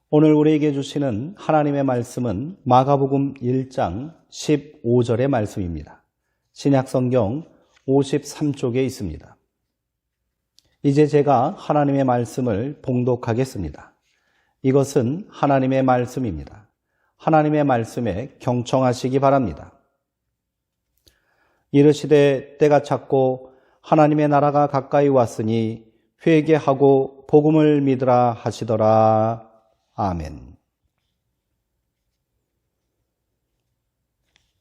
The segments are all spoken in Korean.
오늘 우리에게 주시는 하나님의 말씀은 마가복음 1장 15절의 말씀입니다. 신약성경 53쪽에 있습니다. 이제 제가 하나님의 말씀을 봉독하겠습니다. 이것은 하나님의 말씀입니다. 하나님의 말씀에 경청하시기 바랍니다. 이르시되 때가 찼고 하나님의 나라가 가까이 왔으니 회개하고 복음을 믿으라 하시더라. 아멘.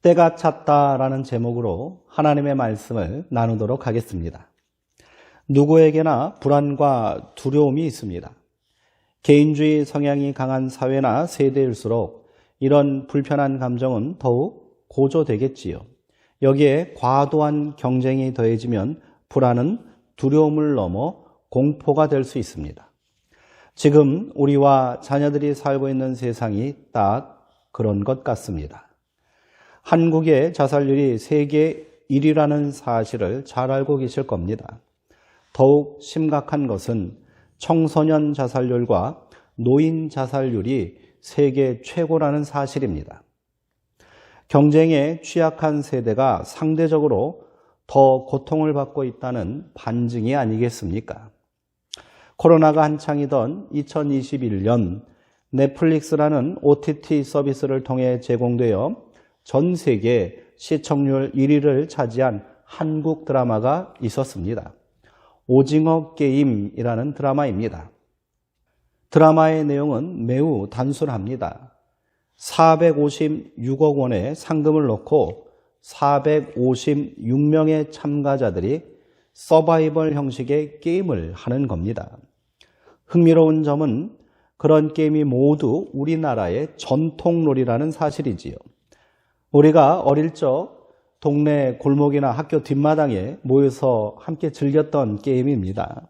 때가 찼다라는 제목으로 하나님의 말씀을 나누도록 하겠습니다. 누구에게나 불안과 두려움이 있습니다. 개인주의 성향이 강한 사회나 세대일수록 이런 불편한 감정은 더욱 고조되겠지요. 여기에 과도한 경쟁이 더해지면 불안은 두려움을 넘어 공포가 될 수 있습니다. 지금 우리와 자녀들이 살고 있는 세상이 딱 그런 것 같습니다. 한국의 자살률이 세계 1위라는 사실을 잘 알고 계실 겁니다. 더욱 심각한 것은 청소년 자살률과 노인 자살률이 세계 최고라는 사실입니다. 경쟁에 취약한 세대가 상대적으로 더 고통을 받고 있다는 반증이 아니겠습니까? 코로나가 한창이던 2021년 넷플릭스라는 OTT 서비스를 통해 제공되어 전 세계 시청률 1위를 차지한 한국 드라마가 있었습니다. 오징어 게임이라는 드라마입니다. 드라마의 내용은 매우 단순합니다. 456억 원의 상금을 넣고 456명의 참가자들이 서바이벌 형식의 게임을 하는 겁니다. 흥미로운 점은 그런 게임이 모두 우리나라의 전통놀이라는 사실이지요. 우리가 어릴 적 동네 골목이나 학교 뒷마당에 모여서 함께 즐겼던 게임입니다.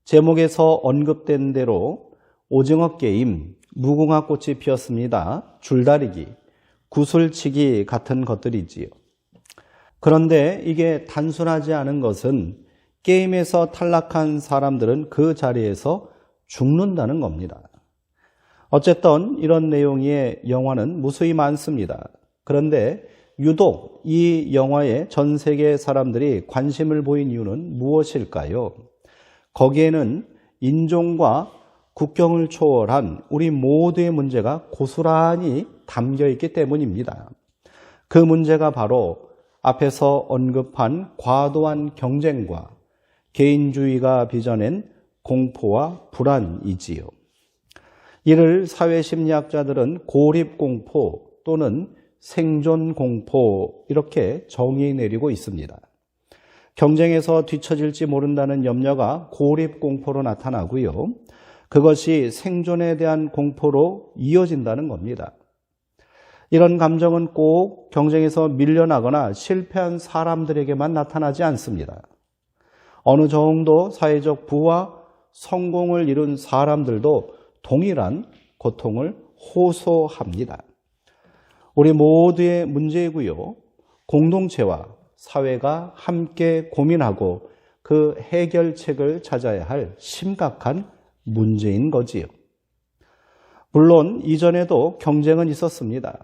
제목에서 언급된 대로 오징어 게임, 무궁화 꽃이 피었습니다, 줄다리기, 구슬치기 같은 것들이지요. 그런데 이게 단순하지 않은 것은 게임에서 탈락한 사람들은 그 자리에서 죽는다는 겁니다. 어쨌든 이런 내용의 영화는 무수히 많습니다. 그런데 유독 이 영화에 전 세계 사람들이 관심을 보인 이유는 무엇일까요? 거기에는 인종과 국경을 초월한 우리 모두의 문제가 고스란히 담겨 있기 때문입니다. 그 문제가 바로 앞에서 언급한 과도한 경쟁과 개인주의가 빚어낸 공포와 불안이지요. 이를 사회심리학자들은 고립공포 또는 생존공포 이렇게 정의 내리고 있습니다. 경쟁에서 뒤처질지 모른다는 염려가 고립공포로 나타나고요. 그것이 생존에 대한 공포로 이어진다는 겁니다. 이런 감정은 꼭 경쟁에서 밀려나거나 실패한 사람들에게만 나타나지 않습니다. 어느 정도 사회적 부와 성공을 이룬 사람들도 동일한 고통을 호소합니다. 우리 모두의 문제이고요. 공동체와 사회가 함께 고민하고 그 해결책을 찾아야 할 심각한 문제인 거지요. 물론 이전에도 경쟁은 있었습니다.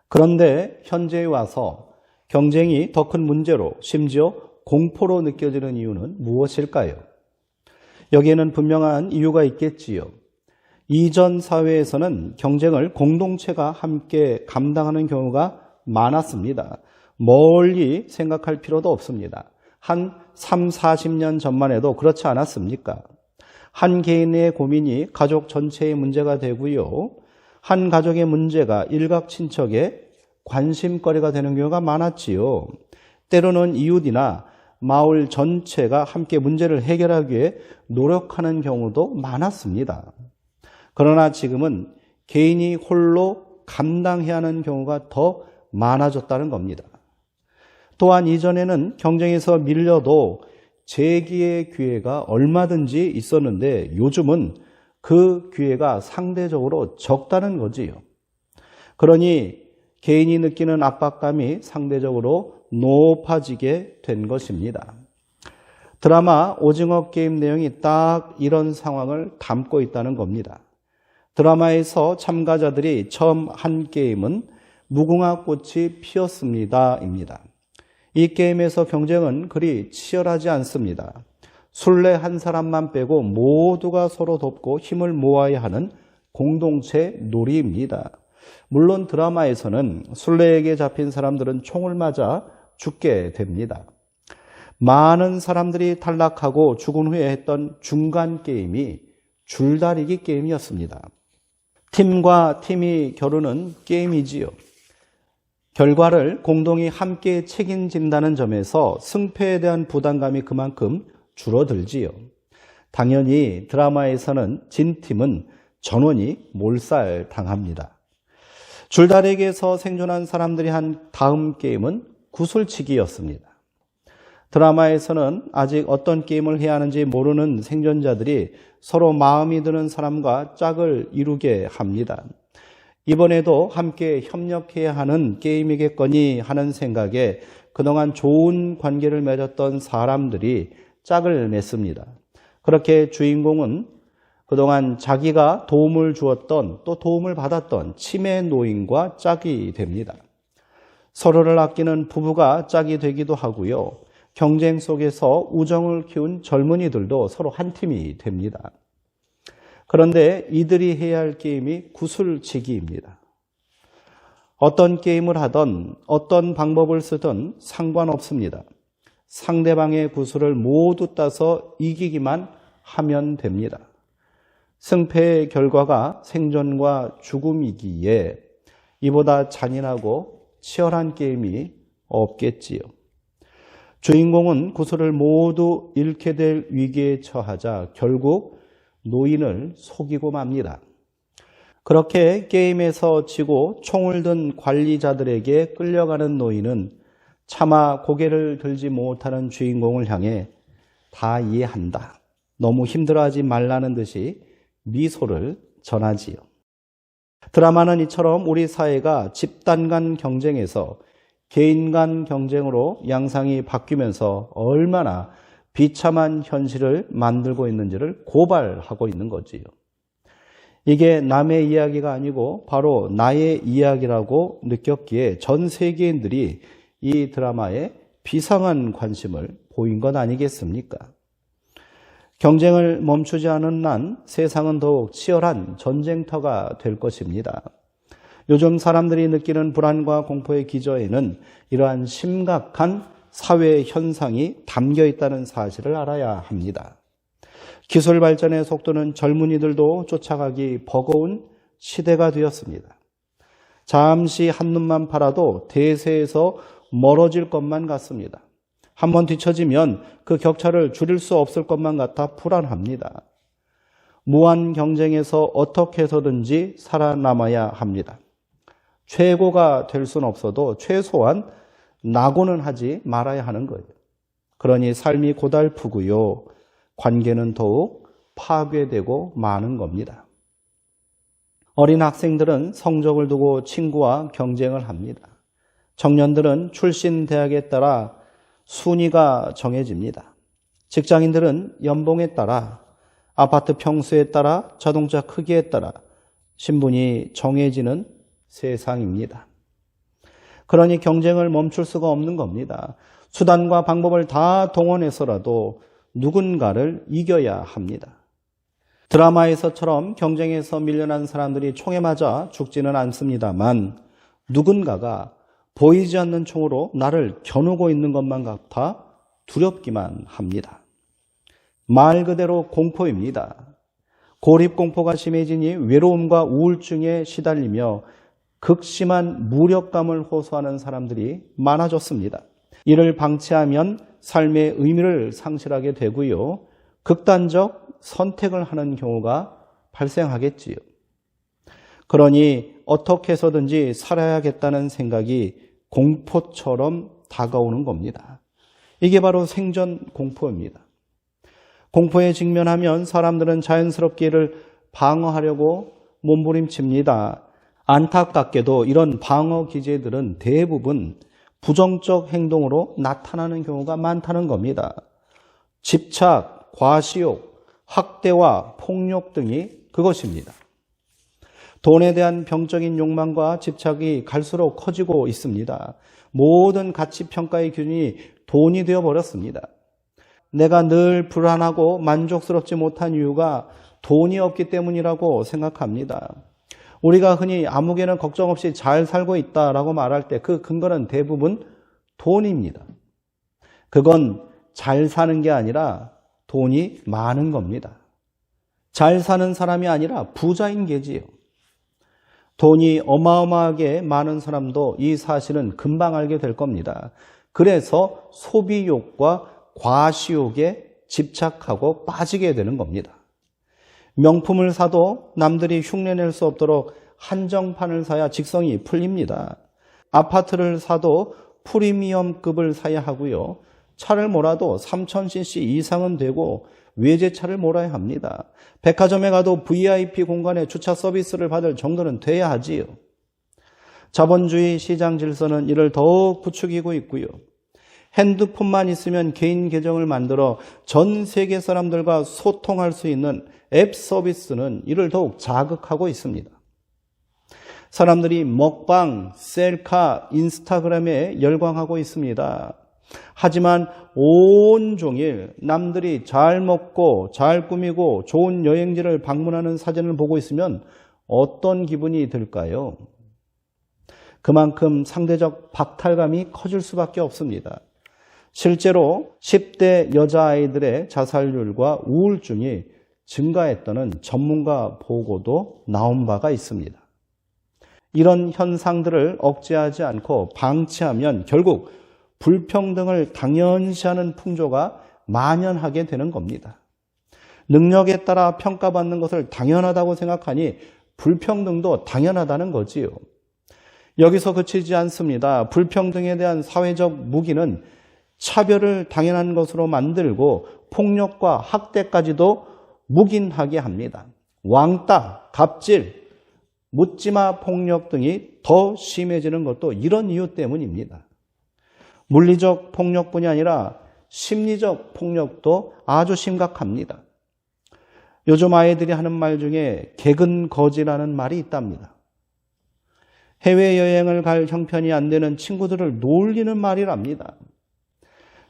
그런데 현재에 와서 경쟁이 더 큰 문제로 심지어 공포로 느껴지는 이유는 무엇일까요? 여기에는 분명한 이유가 있겠지요. 이전 사회에서는 경쟁을 공동체가 함께 감당하는 경우가 많았습니다. 멀리 생각할 필요도 없습니다. 한 3, 40년 전만 해도 그렇지 않았습니까? 한 개인의 고민이 가족 전체의 문제가 되고요. 한 가족의 문제가 일각 친척의 관심거리가 되는 경우가 많았지요. 때로는 이웃이나 마을 전체가 함께 문제를 해결하기 위해 노력하는 경우도 많았습니다. 그러나 지금은 개인이 홀로 감당해야 하는 경우가 더 많아졌다는 겁니다. 또한 이전에는 경쟁에서 밀려도 재기의 기회가 얼마든지 있었는데 요즘은 그 기회가 상대적으로 적다는 거지요. 그러니 개인이 느끼는 압박감이 상대적으로 높아지게 된 것입니다. 드라마 오징어 게임 내용이 딱 이런 상황을 담고 있다는 겁니다. 드라마에서 참가자들이 처음 한 게임은 무궁화 꽃이 피었습니다입니다. 이 게임에서 경쟁은 그리 치열하지 않습니다. 술래 한 사람만 빼고 모두가 서로 돕고 힘을 모아야 하는 공동체 놀이입니다. 물론 드라마에서는 술래에게 잡힌 사람들은 총을 맞아 죽게 됩니다. 많은 사람들이 탈락하고 죽은 후에 했던 중간 게임이 줄다리기 게임이었습니다. 팀과 팀이 겨루는 게임이지요. 결과를 공동이 함께 책임진다는 점에서 승패에 대한 부담감이 그만큼 줄어들지요. 당연히 드라마에서는 진 팀은 전원이 몰살당합니다. 줄다리기에서 생존한 사람들이 한 다음 게임은 구슬치기였습니다. 드라마에서는 아직 어떤 게임을 해야 하는지 모르는 생존자들이 서로 마음이 드는 사람과 짝을 이루게 합니다. 이번에도 함께 협력해야 하는 게임이겠거니 하는 생각에 그동안 좋은 관계를 맺었던 사람들이 짝을 맺습니다. 그렇게 주인공은 그동안 자기가 도움을 주었던 또 도움을 받았던 치매 노인과 짝이 됩니다. 서로를 아끼는 부부가 짝이 되기도 하고요. 경쟁 속에서 우정을 키운 젊은이들도 서로 한 팀이 됩니다. 그런데 이들이 해야 할 게임이 구슬치기입니다. 어떤 게임을 하든 어떤 방법을 쓰든 상관없습니다. 상대방의 구슬을 모두 따서 이기기만 하면 됩니다. 승패의 결과가 생존과 죽음이기에 이보다 잔인하고 치열한 게임이 없겠지요. 주인공은 구슬을 모두 잃게 될 위기에 처하자 결국 노인을 속이고 맙니다. 그렇게 게임에서 지고 총을 든 관리자들에게 끌려가는 노인은 차마 고개를 들지 못하는 주인공을 향해 다 이해한다. 너무 힘들어하지 말라는 듯이 미소를 전하지요. 드라마는 이처럼 우리 사회가 집단 간 경쟁에서 개인 간 경쟁으로 양상이 바뀌면서 얼마나 비참한 현실을 만들고 있는지를 고발하고 있는 거지요. 이게 남의 이야기가 아니고 바로 나의 이야기라고 느꼈기에 전 세계인들이 이 드라마에 비상한 관심을 보인 것 아니겠습니까? 경쟁을 멈추지 않은 한 세상은 더욱 치열한 전쟁터가 될 것입니다. 요즘 사람들이 느끼는 불안과 공포의 기저에는 이러한 심각한 사회 현상이 담겨 있다는 사실을 알아야 합니다. 기술 발전의 속도는 젊은이들도 쫓아가기 버거운 시대가 되었습니다. 잠시 한눈만 팔아도 대세에서 멀어질 것만 같습니다. 한번 뒤처지면 그 격차를 줄일 수 없을 것만 같아 불안합니다. 무한 경쟁에서 어떻게 해서든지 살아남아야 합니다. 최고가 될 수는 없어도 최소한 낙오는 하지 말아야 하는 거예요. 그러니 삶이 고달프고요. 관계는 더욱 파괴되고 마는 겁니다. 어린 학생들은 성적을 두고 친구와 경쟁을 합니다. 청년들은 출신 대학에 따라 순위가 정해집니다. 직장인들은 연봉에 따라, 아파트 평수에 따라, 자동차 크기에 따라 신분이 정해지는 세상입니다. 그러니 경쟁을 멈출 수가 없는 겁니다. 수단과 방법을 다 동원해서라도 누군가를 이겨야 합니다. 드라마에서처럼 경쟁에서 밀려난 사람들이 총에 맞아 죽지는 않습니다만 누군가가 보이지 않는 총으로 나를 겨누고 있는 것만 같아 두렵기만 합니다. 말 그대로 공포입니다. 고립공포가 심해지니 외로움과 우울증에 시달리며 극심한 무력감을 호소하는 사람들이 많아졌습니다. 이를 방치하면 삶의 의미를 상실하게 되고요. 극단적 선택을 하는 경우가 발생하겠지요. 그러니 어떻게 해서든지 살아야겠다는 생각이 공포처럼 다가오는 겁니다. 이게 바로 생존 공포입니다. 공포에 직면하면 사람들은 자연스럽게 이를 방어하려고 몸부림칩니다. 안타깝게도 이런 방어 기제들은 대부분 부정적 행동으로 나타나는 경우가 많다는 겁니다. 집착, 과시욕, 학대와 폭력 등이 그것입니다. 돈에 대한 병적인 욕망과 집착이 갈수록 커지고 있습니다. 모든 가치 평가의 기준이 돈이 되어버렸습니다. 내가 늘 불안하고 만족스럽지 못한 이유가 돈이 없기 때문이라고 생각합니다. 우리가 흔히 아무개는 걱정 없이 잘 살고 있다라고 말할 때 그 근거는 대부분 돈입니다. 그건 잘 사는 게 아니라 돈이 많은 겁니다. 잘 사는 사람이 아니라 부자인 게지요. 돈이 어마어마하게 많은 사람도 이 사실은 금방 알게 될 겁니다. 그래서 소비욕과 과시욕에 집착하고 빠지게 되는 겁니다. 명품을 사도 남들이 흉내낼 수 없도록 한정판을 사야 직성이 풀립니다. 아파트를 사도 프리미엄급을 사야 하고요. 차를 몰아도 3000cc 이상은 되고 외제차를 몰아야 합니다. 백화점에 가도 VIP 공간에 주차 서비스를 받을 정도는 돼야 하지요. 자본주의 시장 질서는 이를 더욱 부추기고 있고요. 핸드폰만 있으면 개인 계정을 만들어 전 세계 사람들과 소통할 수 있는 앱 서비스는 이를 더욱 자극하고 있습니다. 사람들이 먹방, 셀카, 인스타그램에 열광하고 있습니다. 하지만 온종일 남들이 잘 먹고 잘 꾸미고 좋은 여행지를 방문하는 사진을 보고 있으면 어떤 기분이 들까요? 그만큼 상대적 박탈감이 커질 수밖에 없습니다. 실제로 10대 여자아이들의 자살률과 우울증이 증가했다는 전문가 보고도 나온 바가 있습니다. 이런 현상들을 억제하지 않고 방치하면 결국 불평등을 당연시하는 풍조가 만연하게 되는 겁니다. 능력에 따라 평가받는 것을 당연하다고 생각하니 불평등도 당연하다는 거지요. 여기서 그치지 않습니다. 불평등에 대한 사회적 무기는 차별을 당연한 것으로 만들고 폭력과 학대까지도 묵인하게 합니다. 왕따, 갑질, 묻지마 폭력 등이 더 심해지는 것도 이런 이유 때문입니다. 물리적 폭력뿐이 아니라 심리적 폭력도 아주 심각합니다. 요즘 아이들이 하는 말 중에 개근거지라는 말이 있답니다. 해외여행을 갈 형편이 안 되는 친구들을 놀리는 말이랍니다.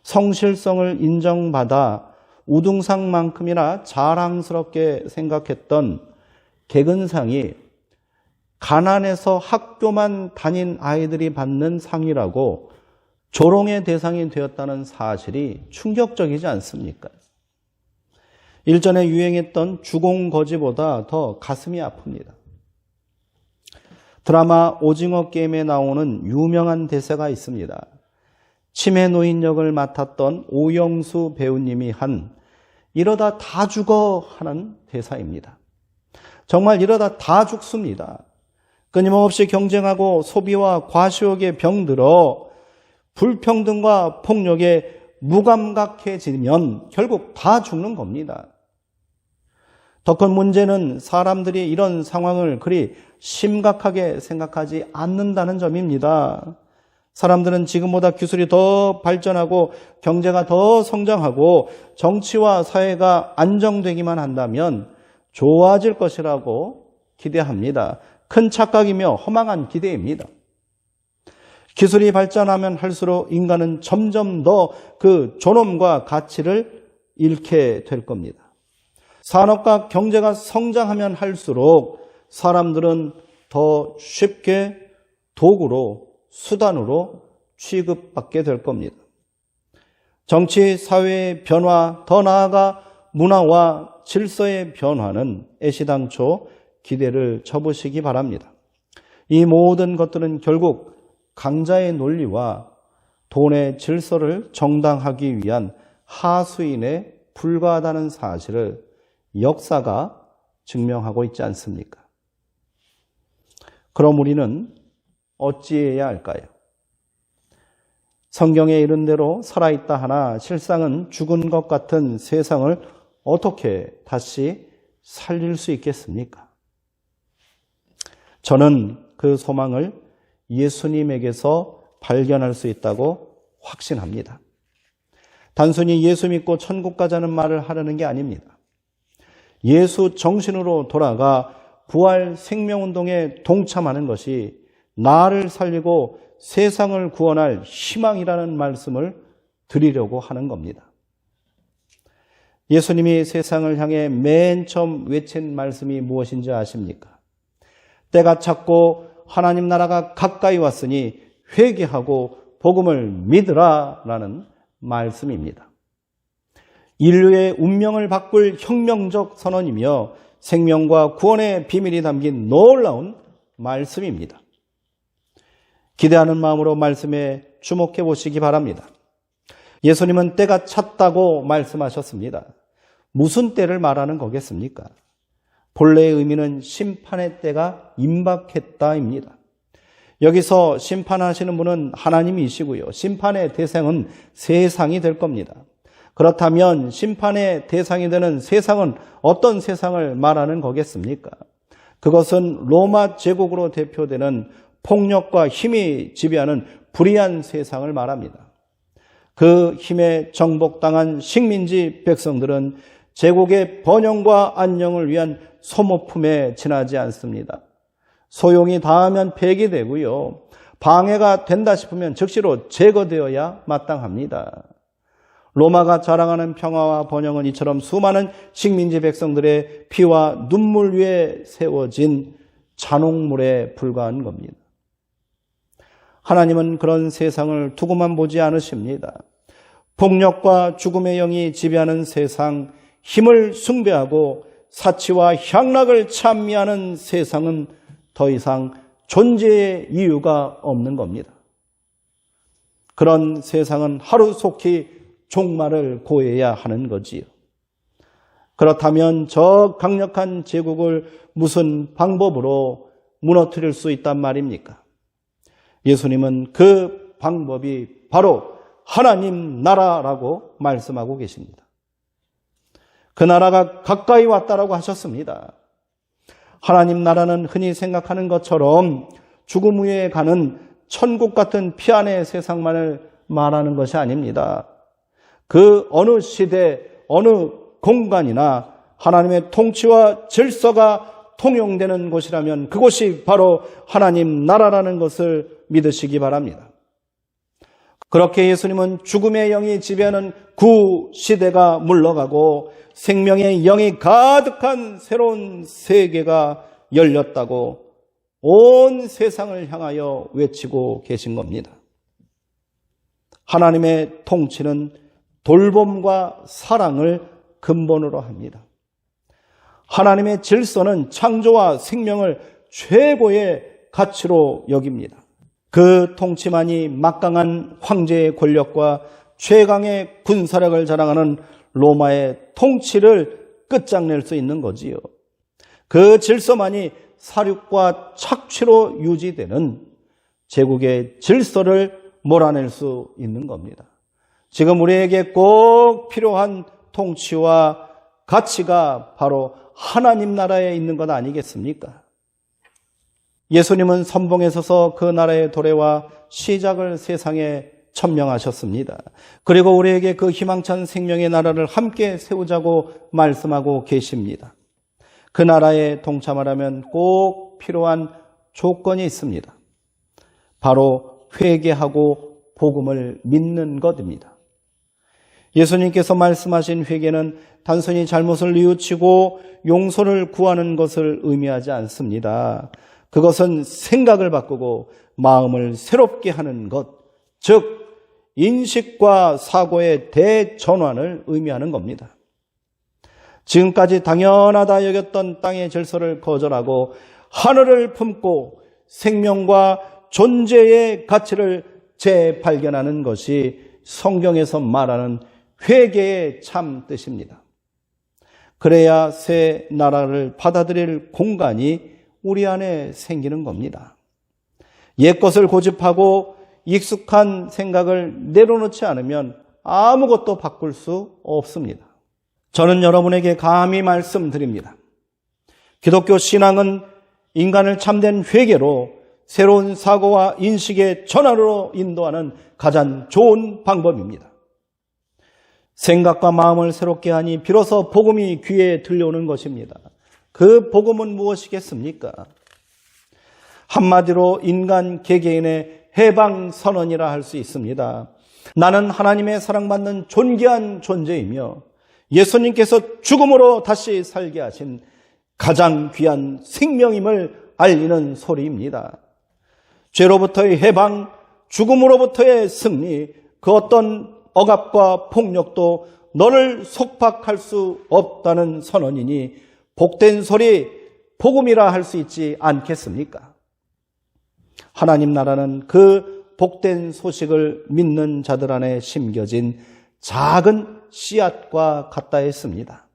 성실성을 인정받아 우등상만큼이나 자랑스럽게 생각했던 개근상이 가난해서 학교만 다닌 아이들이 받는 상이라고 조롱의 대상이 되었다는 사실이 충격적이지 않습니까? 일전에 유행했던 주공거지보다 더 가슴이 아픕니다. 드라마 오징어 게임에 나오는 유명한 대사가 있습니다. 치매 노인 역을 맡았던 오영수 배우님이 한 이러다 다 죽어 하는 대사입니다. 정말 이러다 다 죽습니다. 끊임없이 경쟁하고 소비와 과시욕에 병들어 불평등과 폭력에 무감각해지면 결국 다 죽는 겁니다. 더 큰 문제는 사람들이 이런 상황을 그리 심각하게 생각하지 않는다는 점입니다. 사람들은 지금보다 기술이 더 발전하고 경제가 더 성장하고 정치와 사회가 안정되기만 한다면 좋아질 것이라고 기대합니다. 큰 착각이며 허망한 기대입니다. 기술이 발전하면 할수록 인간은 점점 더 그 존엄과 가치를 잃게 될 겁니다. 산업과 경제가 성장하면 할수록 사람들은 더 쉽게 도구로, 수단으로 취급받게 될 겁니다. 정치, 사회의 변화, 더 나아가 문화와 질서의 변화는 애시당초 기대를 접으시기 바랍니다. 이 모든 것들은 결국 강자의 논리와 돈의 질서를 정당하기 위한 하수인에 불과하다는 사실을 역사가 증명하고 있지 않습니까? 그럼 우리는 어찌해야 할까요? 성경에 이른 대로 살아있다 하나 실상은 죽은 것 같은 세상을 어떻게 다시 살릴 수 있겠습니까? 저는 그 소망을 예수님에게서 발견할 수 있다고 확신합니다. 단순히 예수 믿고 천국 가자는 말을 하려는 게 아닙니다. 예수 정신으로 돌아가 부활 생명운동에 동참하는 것이 나를 살리고 세상을 구원할 희망이라는 말씀을 드리려고 하는 겁니다. 예수님이 세상을 향해 맨 처음 외친 말씀이 무엇인지 아십니까? 때가 찼고 하나님 나라가 가까이 왔으니 회개하고 복음을 믿으라 라는 말씀입니다. 인류의 운명을 바꿀 혁명적 선언이며 생명과 구원의 비밀이 담긴 놀라운 말씀입니다. 기대하는 마음으로 말씀에 주목해 보시기 바랍니다. 예수님은 때가 찼다고 말씀하셨습니다. 무슨 때를 말하는 거겠습니까? 본래의 의미는 심판의 때가 임박했다입니다. 여기서 심판하시는 분은 하나님이시고요. 심판의 대상은 세상이 될 겁니다. 그렇다면 심판의 대상이 되는 세상은 어떤 세상을 말하는 거겠습니까? 그것은 로마 제국으로 대표되는 폭력과 힘이 지배하는 불의한 세상을 말합니다. 그 힘에 정복당한 식민지 백성들은 제국의 번영과 안녕을 위한 소모품에 지나지 않습니다. 소용이 닿으면 폐기되고요. 방해가 된다 싶으면 즉시로 제거되어야 마땅합니다. 로마가 자랑하는 평화와 번영은 이처럼 수많은 식민지 백성들의 피와 눈물 위에 세워진 잔혹물에 불과한 겁니다. 하나님은 그런 세상을 두고만 보지 않으십니다. 폭력과 죽음의 영이 지배하는 세상, 힘을 숭배하고 사치와 향락을 찬미하는 세상은 더 이상 존재의 이유가 없는 겁니다. 그런 세상은 하루속히 종말을 고해야 하는 거지요. 그렇다면 저 강력한 제국을 무슨 방법으로 무너뜨릴 수 있단 말입니까? 예수님은 그 방법이 바로 하나님 나라라고 말씀하고 계십니다. 그 나라가 가까이 왔다라고 하셨습니다. 하나님 나라는 흔히 생각하는 것처럼 죽음 후에 가는 천국 같은 피안의 세상만을 말하는 것이 아닙니다. 그 어느 시대, 어느 공간이나 하나님의 통치와 질서가 통용되는 곳이라면 그곳이 바로 하나님 나라라는 것을 믿으시기 바랍니다. 그렇게 예수님은 죽음의 영이 지배하는 구시대가 물러가고 생명의 영이 가득한 새로운 세계가 열렸다고 온 세상을 향하여 외치고 계신 겁니다. 하나님의 통치는 돌봄과 사랑을 근본으로 합니다. 하나님의 질서는 창조와 생명을 최고의 가치로 여깁니다. 그 통치만이 막강한 황제의 권력과 최강의 군사력을 자랑하는 로마의 통치를 끝장낼 수 있는 거지요. 그 질서만이 사륙과 착취로 유지되는 제국의 질서를 몰아낼 수 있는 겁니다. 지금 우리에게 꼭 필요한 통치와 가치가 바로 하나님 나라에 있는 것 아니겠습니까? 예수님은 선봉에 서서 그 나라의 도래와 시작을 세상에 천명하셨습니다. 그리고 우리에게 그 희망찬 생명의 나라를 함께 세우자고 말씀하고 계십니다. 그 나라에 동참하려면 꼭 필요한 조건이 있습니다. 바로 회개하고 복음을 믿는 것입니다. 예수님께서 말씀하신 회개는 단순히 잘못을 뉘우치고 용서를 구하는 것을 의미하지 않습니다. 그것은 생각을 바꾸고 마음을 새롭게 하는 것, 즉 인식과 사고의 대전환을 의미하는 겁니다. 지금까지 당연하다 여겼던 땅의 질서를 거절하고 하늘을 품고 생명과 존재의 가치를 재발견하는 것이 성경에서 말하는 회개의 참 뜻입니다. 그래야 새 나라를 받아들일 공간이 우리 안에 생기는 겁니다. 옛것을 고집하고 익숙한 생각을 내려놓지 않으면 아무것도 바꿀 수 없습니다. 저는 여러분에게 감히 말씀드립니다. 기독교 신앙은 인간을 참된 회개로 새로운 사고와 인식의 전환으로 인도하는 가장 좋은 방법입니다. 생각과 마음을 새롭게 하니 비로소 복음이 귀에 들려오는 것입니다. 그 복음은 무엇이겠습니까? 한마디로 인간 개개인의 해방 선언이라 할 수 있습니다. 나는 하나님의 사랑받는 존귀한 존재이며 예수님께서 죽음으로 다시 살게 하신 가장 귀한 생명임을 알리는 소리입니다. 죄로부터의 해방, 죽음으로부터의 승리, 그 어떤 억압과 폭력도 너를 속박할 수 없다는 선언이니 복된 소리, 복음이라 할 수 있지 않겠습니까? 하나님 나라는 그 복된 소식을 믿는 자들 안에 심겨진 작은 씨앗과 같다 했습니다.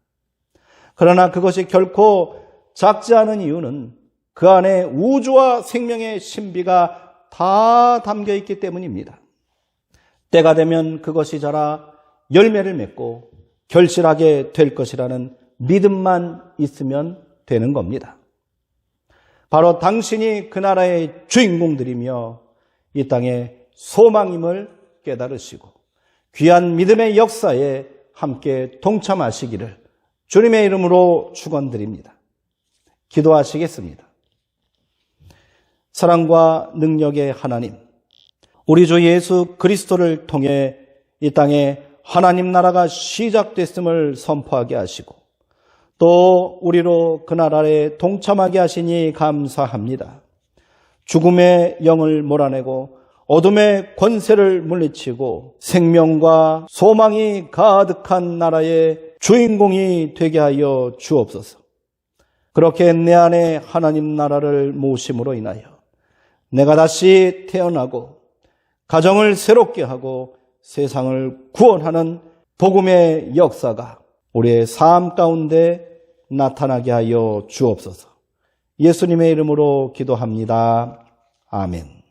그러나 그것이 결코 작지 않은 이유는 그 안에 우주와 생명의 신비가 다 담겨 있기 때문입니다. 때가 되면 그것이 자라 열매를 맺고 결실하게 될 것이라는 믿음만 있으면 되는 겁니다. 바로 당신이 그 나라의 주인공들이며 이 땅의 소망임을 깨달으시고 귀한 믿음의 역사에 함께 동참하시기를 주님의 이름으로 축원드립니다. 기도하시겠습니다. 사랑과 능력의 하나님, 우리 주 예수 그리스도를 통해 이 땅에 하나님 나라가 시작됐음을 선포하게 하시고 또 우리로 그 나라에 동참하게 하시니 감사합니다. 죽음의 영을 몰아내고 어둠의 권세를 물리치고 생명과 소망이 가득한 나라의 주인공이 되게 하여 주옵소서. 그렇게 내 안에 하나님 나라를 모심으로 인하여 내가 다시 태어나고 가정을 새롭게 하고 세상을 구원하는 복음의 역사가 우리의 삶 가운데 나타나게 하여 주옵소서. 예수님의 이름으로 기도합니다. 아멘.